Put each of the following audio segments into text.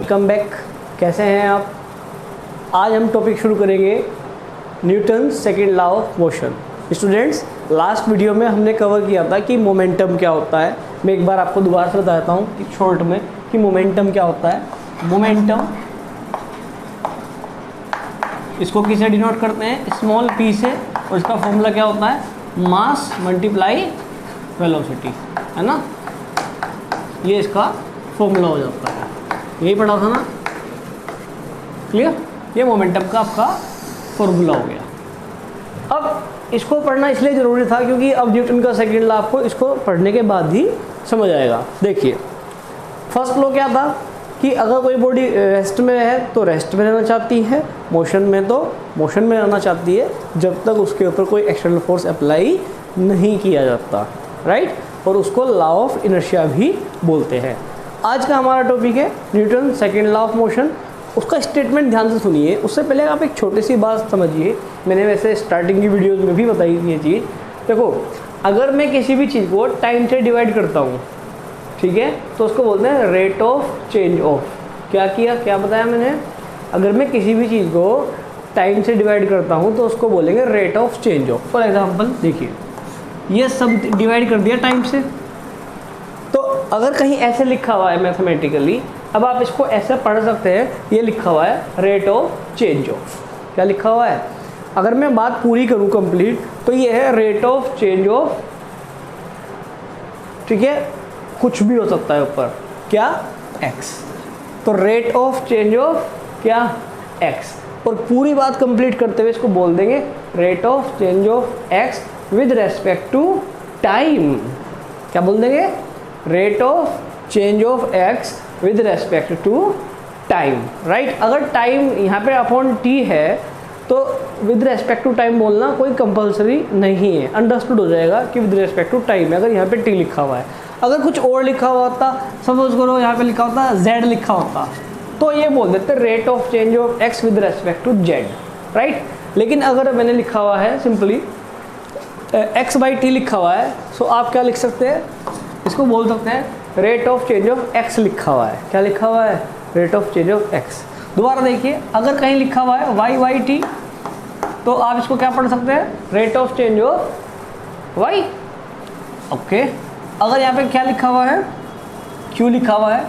Welcome back. कैसे हैं आप? आज हम टॉपिक शुरू करेंगे Newton second law of motion. Students, last video में हमने कवर किया था कि मोमेंटम क्या होता है। मैं एक बार आपको दोबारा से बताता हूँ कि शॉर्ट में कि मोमेंटम क्या होता है। मोमेंटम इसको किसे डिनोट करते हैं? स्मॉल p से, और इसका फॉर्मूला क्या होता है? मास मल्टीप्लाई वेलोसिटी, है ना। ये इसका फॉर्मूला हो जाता है। यही पढ़ा था ना, क्लियर? ये मोमेंटम का आपका फॉर्मूला हो गया। अब इसको पढ़ना इसलिए ज़रूरी था क्योंकि अब न्यूटन का सेकंड लॉ आपको इसको पढ़ने के बाद ही समझ आएगा। देखिए, फर्स्ट लॉ क्या था कि अगर कोई बॉडी रेस्ट में है तो रेस्ट में रहना चाहती है, मोशन में तो मोशन में रहना चाहती है, जब तक उसके ऊपर कोई एक्सटर्नल फोर्स अप्लाई नहीं किया जाता, राइट। और उसको लॉ ऑफ इनर्शिया भी बोलते हैं। आज का हमारा टॉपिक है Newton second law of motion. उसका स्टेटमेंट ध्यान से सुनिए। उससे पहले आप एक छोटी सी बात समझिए। मैंने वैसे स्टार्टिंग की वीडियोस में भी बताई थी ये चीज़। देखो, अगर मैं किसी भी चीज़ को टाइम से डिवाइड करता हूँ, ठीक है, तो उसको बोलते हैं रेट ऑफ चेंज ऑफ। क्या बताया मैंने? अगर मैं किसी भी चीज़ को टाइम से डिवाइड करता हूँ तो उसको बोलेंगे rate of change of. For example देखिए, ये सब डिवाइड कर दिया टाइम से, तो अगर कहीं ऐसे लिखा हुआ है मैथमेटिकली, अब आप इसको ऐसे पढ़ सकते हैं, ये लिखा हुआ है रेट ऑफ चेंज ऑफ। क्या लिखा हुआ है? अगर मैं बात पूरी करूं कंप्लीट, तो ये है रेट ऑफ चेंज ऑफ, ठीक है, कुछ भी हो सकता है ऊपर, क्या? x। तो रेट ऑफ चेंज ऑफ क्या? x। और पूरी बात कंप्लीट करते हुए इसको बोल देंगे rate of change of x with respect to time. क्या बोल देंगे? Rate of change of x with respect to time, right. अगर टाइम यहाँ पे अपॉन t है तो विद रेस्पेक्ट टू टाइम बोलना कोई कंपलसरी नहीं है, अंडरस्टूड हो जाएगा कि विद रेस्पेक्ट टू टाइम है। अगर यहाँ पे t लिखा हुआ है, अगर कुछ और लिखा हुआ होता, सपोज करो यहाँ पे लिखा होता z लिखा होता, तो ये बोल देते rate of change of x with respect to z, right. लेकिन अगर मैंने लिखा हुआ है सिंपली x बाई टी लिखा हुआ है, सो आप क्या लिख सकते हैं? इसको बोल सकते हैं rate of change of x लिखा हुआ है। क्या लिखा हुआ है? Rate of change of x। दोबारा देखिए, अगर कहीं लिखा हुआ है y बाई टी, तो आप इसको क्या पढ़ सकते हैं? Rate of change of y, okay. अगर यहाँ पे क्या लिखा हुआ है? q लिखा हुआ है,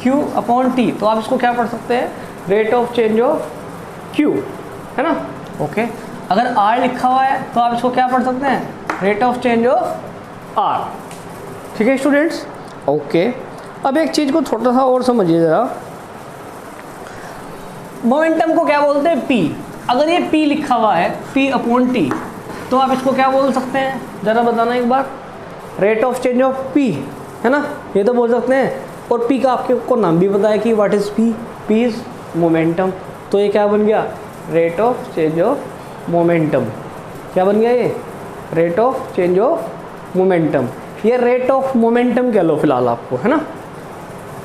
q अपॉन t, तो आप इसको क्या पढ़ सकते हैं? Rate of change of q, है ना, ओके। अगर r लिखा हुआ है तो आप इसको क्या पढ़ सकते हैं? Rate of change of r, ठीक है स्टूडेंट्स, ओके। अब एक चीज़ को थोड़ा सा और समझिए ज़रा। मोमेंटम को क्या बोलते हैं? p। अगर ये p लिखा हुआ है, p अपॉन t, तो आप इसको क्या बोल सकते हैं? ज़रा बताना एक बार। Rate of change of p, है ना, ये तो बोल सकते हैं। और p का आपको नाम भी बताया कि what is p? p is momentum. तो ये क्या बन गया? Rate of change of momentum. क्या बन गया ये? Rate of change of momentum. ये रेट ऑफ मोमेंटम कह लो फिलहाल आपको, है ना,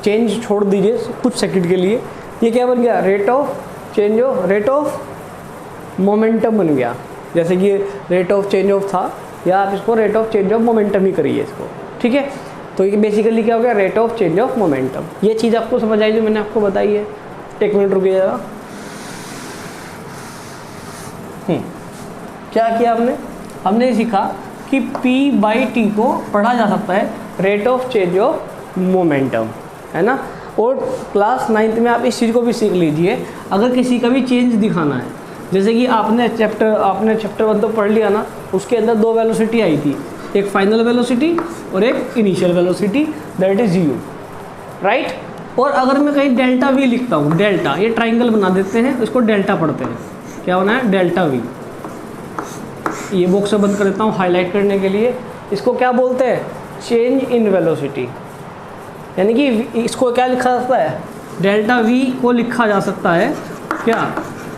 चेंज छोड़ दीजिए कुछ सेकंड के लिए। ये क्या बन गया? Rate of change of, rate of momentum बन गया। जैसे कि रेट ऑफ चेंज ऑफ था, या आप इसको rate of change of momentum ही करिए इसको, ठीक है। तो ये बेसिकली क्या हो गया? Rate of change of momentum. ये चीज़ आपको समझ आई जो मैंने आपको बताई है? एक मिनट रुकिएगा। क्या किया हमने सीखा कि p बाई टी को पढ़ा जा सकता है rate of change of momentum, है ना। और क्लास 9th में आप इस चीज़ को भी सीख लीजिए। अगर किसी का भी चेंज दिखाना है, जैसे कि आपने चैप्टर 1 तो पढ़ लिया ना, उसके अंदर दो वेलोसिटी आई थी, एक फाइनल वेलोसिटी और एक initial velocity, that is u, right. और अगर मैं कहीं डेल्टा v लिखता हूँ, डेल्टा, ये ट्राइंगल बना देते हैं, इसको डेल्टा पढ़ते हैं। क्या होना है? Delta v। ये बॉक्स बंद कर देता हूँ हाईलाइट करने के लिए। इसको क्या बोलते हैं? Change in velocity. यानी कि इसको क्या लिखा जा सकता है? डेल्टा v को लिखा जा सकता है क्या?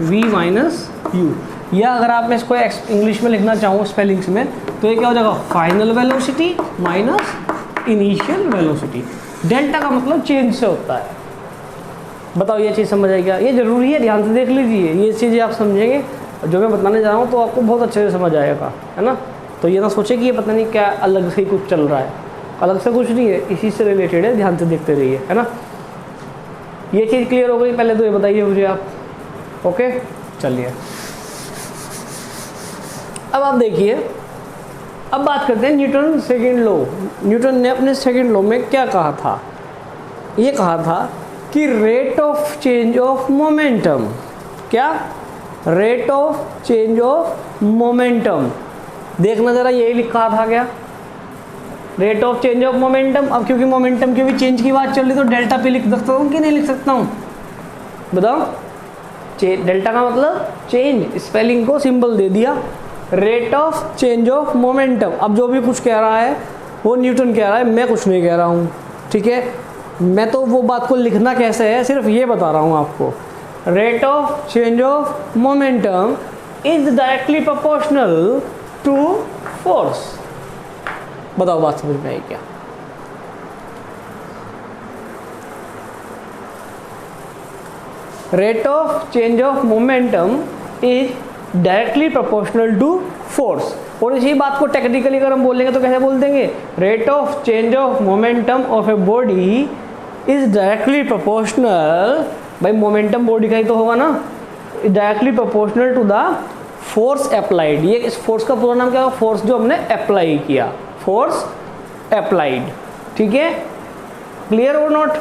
v minus u। या अगर आप मैं इसको इंग्लिश में लिखना चाहूँ स्पेलिंग्स में, तो ये क्या हो जाएगा? Final velocity minus initial velocity. Delta का मतलब चेंज से होता है। बताओ ये चीज़ समझ आई क्या? ये ज़रूरी है, ध्यान से देख लीजिए। ये चीज़ें आप समझेंगे, जो मैं बताने जा रहा हूँ तो आपको बहुत अच्छे से समझ आएगा, है ना। तो ये ना सोचे कि ये पता नहीं क्या अलग से ही कुछ चल रहा है, अलग से कुछ नहीं है, इसी से रिलेटेड है, ध्यान से देखते रहिए, है ना। ये चीज़ क्लियर हो गई? पहले तो ये बताइए मुझे आप। ओके चलिए, अब आप देखिए, अब बात करते हैं न्यूटन सेकेंड लॉ। न्यूटन ने अपने सेकेंड लॉ में क्या कहा था? ये कहा था कि rate of change of momentum, क्या? Rate of change of momentum. देखना जरा, यही लिखा था क्या? Rate of change of momentum. अब क्योंकि मोमेंटम के भी चेंज की बात चल रही तो डेल्टा पे लिख सकता हूँ कि नहीं लिख सकता हूँ? बताओ। डेल्टा का मतलब चेंज, स्पेलिंग को सिंबल दे दिया। Rate of change of momentum. अब जो भी कुछ कह रहा है वो न्यूटन कह रहा है, मैं कुछ नहीं कह रहा हूँ, ठीक है? मैं तो वो बात को लिखना कैसे है सिर्फ ये बता रहा हूँ आपको। Rate of change of momentum is directly proportional to force. बताओ बात समझ में आई क्या? Rate of change of momentum is directly proportional to force. और इसी बात को टेक्निकली अगर हम बोलेंगे तो कैसे बोल देंगे? Rate of change of momentum of a body is directly proportional, भाई मोमेंटम बॉडी का ही तो होगा ना, directly proportional to the force applied. ये इस फोर्स का पूरा नाम क्या होगा? फोर्स जो हमने अप्लाई किया, फोर्स अप्लाइड, ठीक है? क्लियर और not?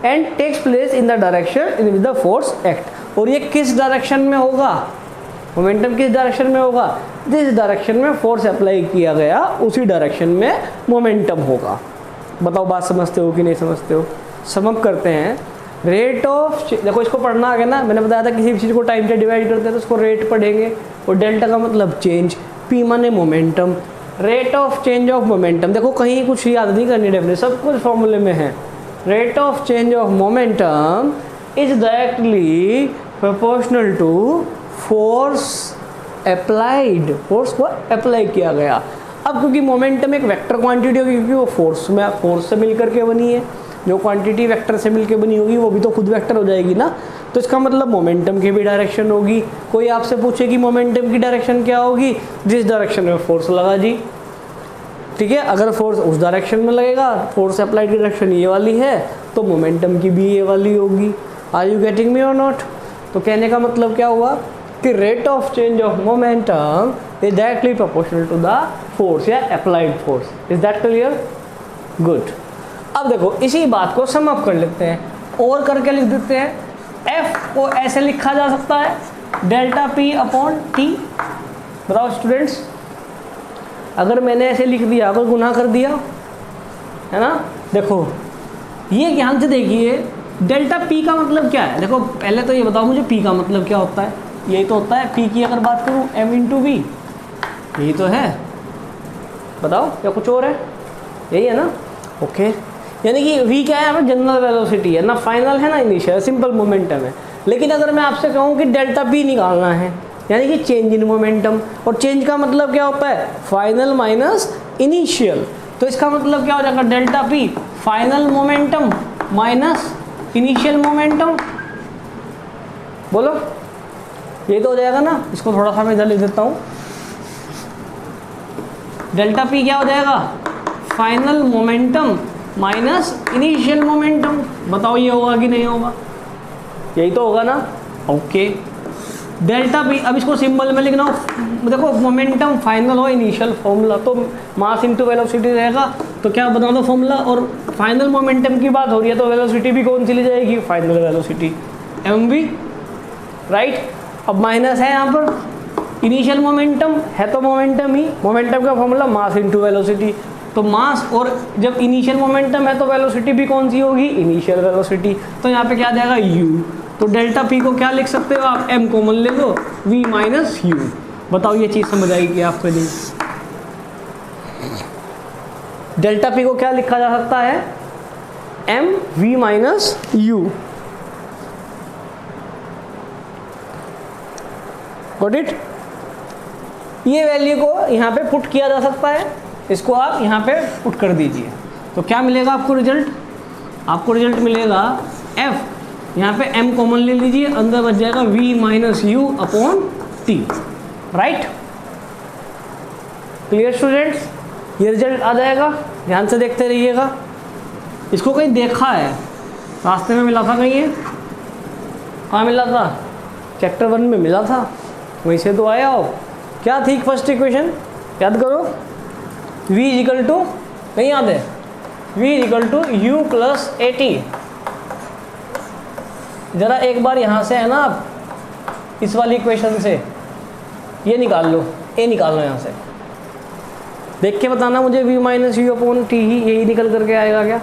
And takes place in the direction in which the force act. और ये किस डायरेक्शन में होगा? मोमेंटम किस डायरेक्शन में होगा? जिस डायरेक्शन में फोर्स अप्लाई किया गया उसी डायरेक्शन में मोमेंटम होगा। बताओ बात समझते हो कि नहीं समझते हो? समअप करते हैं। रेट ऑफ, देखो इसको पढ़ना आ गया ना, मैंने बताया था किसी भी चीज़ को टाइम से डिवाइड करते हैं तो उसको रेट पढ़ेंगे। और डेल्टा का मतलब चेंज, पी माने momentum. Rate of change of momentum, देखो कहीं कुछ याद नहीं करनी, डेफिनेट सब कुछ फॉर्मूले में है। Rate of change of momentum is directly proportional to force applied, force को अप्लाई किया गया। अब क्योंकि मोमेंटम एक वेक्टर क्वांटिटी होगी, क्योंकि वो फोर्स से मिलकर के बनी है, जो क्वांटिटी वेक्टर से मिलकर बनी होगी वो भी तो खुद वेक्टर हो जाएगी ना, तो इसका मतलब मोमेंटम की भी डायरेक्शन होगी। कोई आपसे पूछे कि मोमेंटम की डायरेक्शन क्या होगी? जिस डायरेक्शन में फोर्स लगा जी, ठीक है? अगर फोर्स उस डायरेक्शन में लगेगा, फोर्स अप्लाइड की डायरेक्शन ये वाली है, तो मोमेंटम की भी ये वाली होगी। आर यू गेटिंग मी और नॉट? तो कहने का मतलब क्या हुआ कि rate of change of momentum is directly proportional to the force या applied force. Is that clear? Good. अब देखो इसी बात को सम अप कर लेते हैं और करके लिख देते हैं। एफ को ऐसे लिखा जा सकता है, डेल्टा पी अपॉन टी। बताओ स्टूडेंट्स, अगर मैंने ऐसे लिख दिया, कोई गुनाह कर दिया है ना? देखो ये ध्यान से देखिए, डेल्टा पी का मतलब क्या है? देखो पहले तो ये बताओ मुझे पी का मतलब क्या होता है? यही तो होता है पी की अगर बात करूँ एम इंटू वी, यही तो है। बताओ या कुछ और है? यही है ना? ओके, यानी कि v क्या है? जनरल वेलोसिटी है ना, फाइनल है ना, इनिशियल, सिंपल मोमेंटम है। लेकिन अगर मैं आपसे कहूँ कि डेल्टा p निकालना है, यानी कि चेंज इन मोमेंटम, और चेंज का मतलब क्या होता है? Final minus initial. तो इसका मतलब क्या हो जाएगा? Delta p final momentum minus initial momentum. बोलो, ये तो हो जाएगा ना? इसको थोड़ा सा मैं इधर लिख देता हूँ। डेल्टा p क्या हो जाएगा? Final momentum minus initial momentum. बताओ ये होगा कि नहीं होगा? यही तो होगा ना? Okay, delta P. अब इसको सिंबल में लिखना हो, देखो मोमेंटम फाइनल हो इनिशियल फॉर्मूला, तो मास इनटू वेलोसिटी रहेगा। तो क्या बना दो फॉर्मूला, और फाइनल मोमेंटम की बात हो रही है तो वेलोसिटी भी कौन सी ली जाएगी? Final velocity mv, right? अब माइनस है यहाँ पर, इनिशियल मोमेंटम है तो मोमेंटम ही, मोमेंटम का फॉर्मूला मास इनटू वेलोसिटी। तो मास, और जब इनिशियल मोमेंटम है तो वेलोसिटी भी कौन सी होगी? Initial velocity. तो यहाँ पे क्या आ जाएगा? u। तो डेल्टा p को क्या लिख सकते हो आप? m कॉमन ले लो, v माइनस u। बताओ ये चीज़ समझ आएगी आपको नहीं? डेल्टा p को क्या लिखा जा सकता है? m v minus u। Got it? ये वैल्यू को यहाँ पे पुट किया जा सकता है, इसको आप यहाँ पे पुट कर दीजिए तो क्या मिलेगा आपको रिजल्ट? आपको रिजल्ट मिलेगा f, यहाँ पे m कॉमन ले लीजिए, अंदर बच जाएगा v minus u upon T, right? Clear students? ये रिजल्ट आ जाएगा, ध्यान से देखते रहिएगा। इसको कहीं देखा है रास्ते में मिला था कहीं ये? कहाँ मिला था? चैप्टर 1 में मिला था, वहीं से तो आया हो। क्या थी फर्स्ट इक्वेशन? याद करो। v इक्वल टू, नहीं याद है? v equal to u plus a t. ज़रा एक बार यहाँ से है ना, आप इस वाली इक्वेशन से ये निकाल लो, a निकाल लो यहाँ से। देख के बताना मुझे v minus u upon t ही यही निकल करके आएगा क्या?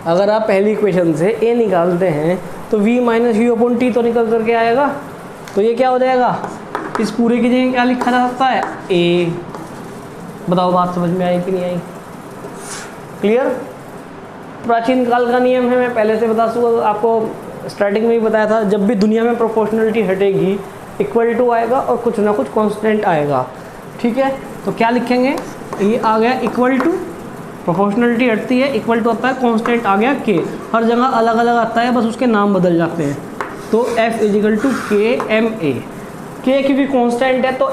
अगर आप पहली इक्वेशन से a निकालते हैं तो v minus u upon T तो निकल करके आएगा। तो ये क्या हो जाएगा? इस पूरे की जगह क्या लिखा जा सकता है? a। बताओ बात समझ में आई कि नहीं आई? क्लियर? प्राचीन काल का नियम है, मैं पहले से बता चुका आपको, स्टार्टिंग में भी बताया था। जब भी दुनिया में प्रोपोर्शनलिटी हटेगी, इक्वल टू आएगा और कुछ ना कुछ कांस्टेंट आएगा। ठीक है, तो क्या लिखेंगे? ये आ गया इक्वल टू, प्रोपोर्शनलिटी हटती है, इक्वल टू आता है, कांस्टेंट आ गया के। हर जगह अलग अलग आता है, बस उसके नाम बदल जाते हैं। तो f इजिकल टू के एम ए। के क्योंकि कांस्टेंट है तो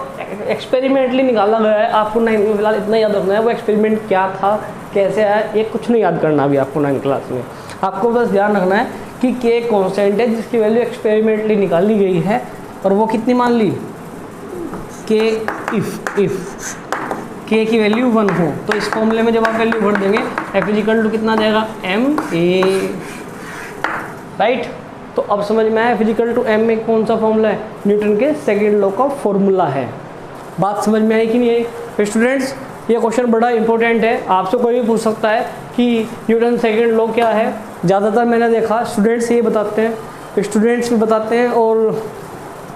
एक्सपेरिमेंटली निकाला गया है। आपको 9 में फिलहाल इतना याद रखना है वो एक्सपेरिमेंट क्या था, कैसे आया, ये कुछ नहीं याद करना अभी आपको 9 क्लास में। आपको बस ध्यान रखना है कि के कांस्टेंट है जिसकी वैल्यू एक्सपेरिमेंटली निकाली गई है, और वो कितनी मान ली? के इफ़ के की वैल्यू 1 हो। तो इस फॉर्मूले में जब आप वैल्यू भर देंगे एफ इजिकल टू कितना जाएगा? M A. राइट, तो अब समझ में आया फिजिकल टू एम में कौन सा फॉर्मूला है? न्यूटन के सेकेंड लॉ का फॉर्मूला है। बात समझ में आई कि नहीं आई? तो स्टूडेंट्स, ये क्वेश्चन बड़ा इंपॉर्टेंट है, आपसे कोई भी पूछ सकता है कि न्यूटन सेकेंड लॉ क्या है। ज़्यादातर मैंने देखा स्टूडेंट्स ये बताते हैं, स्टूडेंट्स भी बताते हैं, और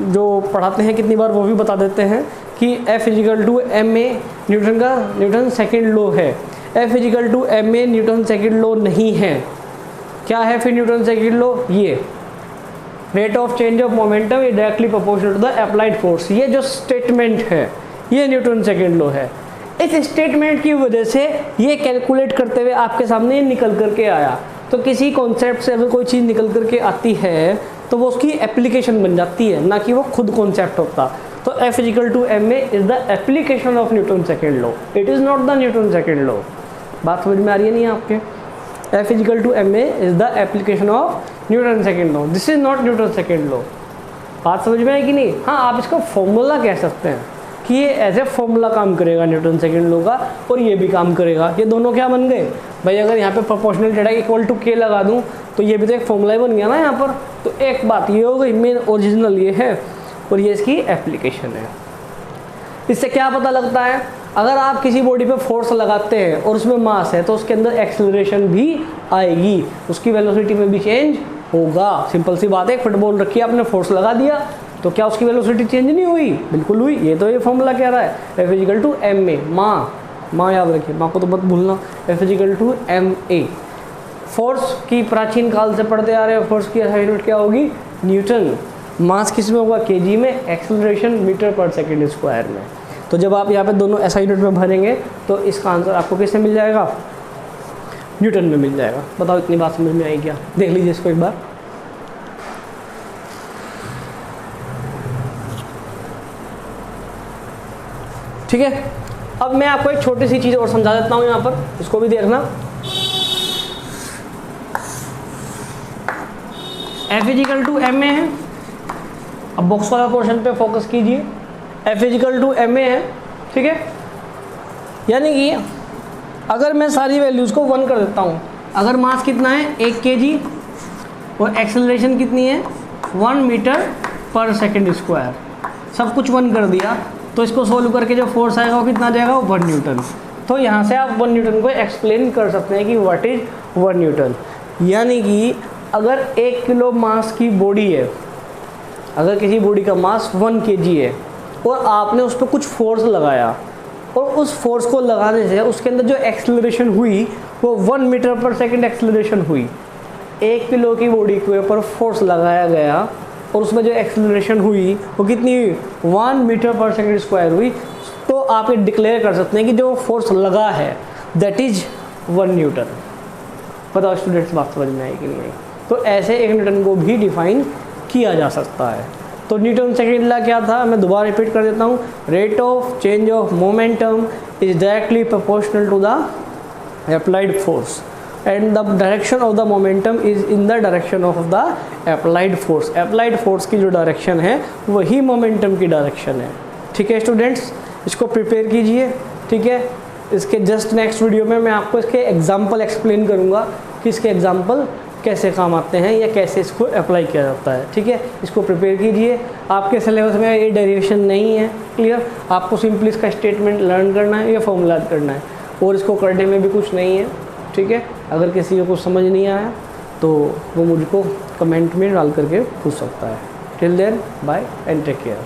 जो पढ़ाते हैं कितनी बार वो भी बता देते हैं कि F is equal to M A Newton second law है। F is equal to M A Newton second law नहीं है। क्या है फिर न्यूटन सेकेंड लॉ? ये rate of change of momentum is directly proportional to the applied force. ये जो statement है ये न्यूटन सेकेंड लॉ है। इस स्टेटमेंट की वजह से ये कैलकुलेट करते हुए आपके सामने निकल करके आया। तो किसी कॉन्सेप्ट से अगर कोई चीज़ निकल करके आती है तो वो उसकी एप्लीकेशन बन जाती है, ना कि वो खुद कॉन्सेप्ट होता। तो F is equal to M a is the application of Newton second law, it is not the Newton second law. बात समझ में आ रही है नहीं आपके? F is equal to M a is the application of Newton second law, this is not Newton second law. बात समझ में आई कि नहीं? हाँ, आप इसका फॉर्मूला कह सकते हैं कि ये एज ए फॉर्मूला काम करेगा न्यूटन सेकेंड लॉ का, और ये भी काम करेगा। ये दोनों क्या बन गए भाई? अगर यहाँ पे प्रोपोर्शनल डेटा इक्वल टू के लगा दूँ तो ये भी तो एक फॉर्मूला ही बन गया ना यहाँ पर। तो एक बात ये हो गई, मेन ओरिजिनल ये है और ये इसकी एप्लीकेशन है। इससे क्या पता लगता है? अगर आप किसी बॉडी पे फोर्स लगाते हैं और उसमें मास है तो उसके अंदर एक्सेलरेशन भी आएगी, उसकी वेलोसिटी में भी चेंज होगा। सिंपल सी बात है, फुटबॉल रखी आपने, फोर्स लगा दिया तो क्या उसकी वेलोसिटी चेंज नहीं हुई? बिल्कुल हुई। ये तो ये फॉर्मूला कह रहा है, F is equal to M a. माँ याद रखिए, माँ को तो मत भूलना। F is equal to M a. Force की प्राचीन काल से पढ़ते आ रहे हैं, फोर्स की SI यूनिट क्या होगी? न्यूटन। मास किस में होगा? केजी में। एक्सेलरेशन मीटर पर सेकेंड स्क्वायर में। तो जब आप यहाँ पे दोनों SI यूनिट में भरेंगे तो इसका आंसर आपको किससे मिल जाएगा? न्यूटन में मिल जाएगा। बताओ इतनी बात समझ में आई क्या? देख लीजिए इसको एक बार। ठीक है, अब मैं आपको एक छोटी सी चीज़ और समझा देता हूँ यहाँ पर, इसको भी देखना। F is equal to M a है। अब बॉक्स वाला पोर्शन पे फोकस कीजिए। F is equal to M a है, ठीक है। यानी कि अगर मैं सारी वैल्यूज़ को 1 कर देता हूँ, अगर मास कितना है 1 kg और एक्सेलरेशन कितनी है 1 मीटर पर सेकेंड स्क्वायर, सब कुछ 1 कर दिया, तो इसको सोल्व करके जो फोर्स आएगा वो कितना जाएगा? वो 1 न्यूटन। तो यहाँ से आप 1 न्यूटन को एक्सप्लेन कर सकते हैं कि व्हाट इज 1 न्यूटन। यानी कि अगर 1 किलो मास की बॉडी है, अगर किसी बॉडी का मास 1 kg है और आपने उस पर कुछ फोर्स लगाया और उस फोर्स को लगाने से उसके अंदर जो एक्सेलरेशन हुई वो 1 मीटर पर सेकेंड एक्सेलरेशन हुई। 1 किलो की बॉडी के ऊपर फोर्स लगाया गया और उसमें जो एक्सेलरेशन हुई वो कितनी हुई? 1 मीटर पर सेकेंड स्क्वायर हुई। तो आप ये डिक्लेयर कर सकते हैं कि जो फोर्स लगा है दैट इज 1 न्यूटन। बताओ स्टूडेंट्स, बात समझ में आई कि नहीं आई? तो ऐसे 1 न्यूटन को भी डिफाइन किया जा सकता है। तो न्यूटन सेकेंड लॉ क्या था? मैं दोबारा रिपीट कर देता हूँ। Rate of change of momentum is directly proportional to the applied force. And the direction of the momentum is in the direction of the applied force. Applied force की जो direction है वही मोमेंटम की direction है। ठीक है students, इसको prepare कीजिए। ठीक है, इसके जस्ट नेक्स्ट वीडियो में मैं आपको इसके एग्जाम्पल एक्सप्लेन करूँगा कि इसके एग्जाम्पल कैसे काम आते हैं या कैसे इसको अप्लाई किया जाता है। ठीक है, इसको प्रिपेयर कीजिए। आपके सिलेबस में ये डेरिवेशन नहीं है, क्लियर। आपको सिंपली इसका स्टेटमेंट लर्न करना है या फॉर्मूला करना है, और इसको करने में भी कुछ नहीं है। ठीक है, अगर किसी को कुछ समझ नहीं आया तो वो मुझको कमेंट में डाल करके पूछ सकता है। Till then bye and take care.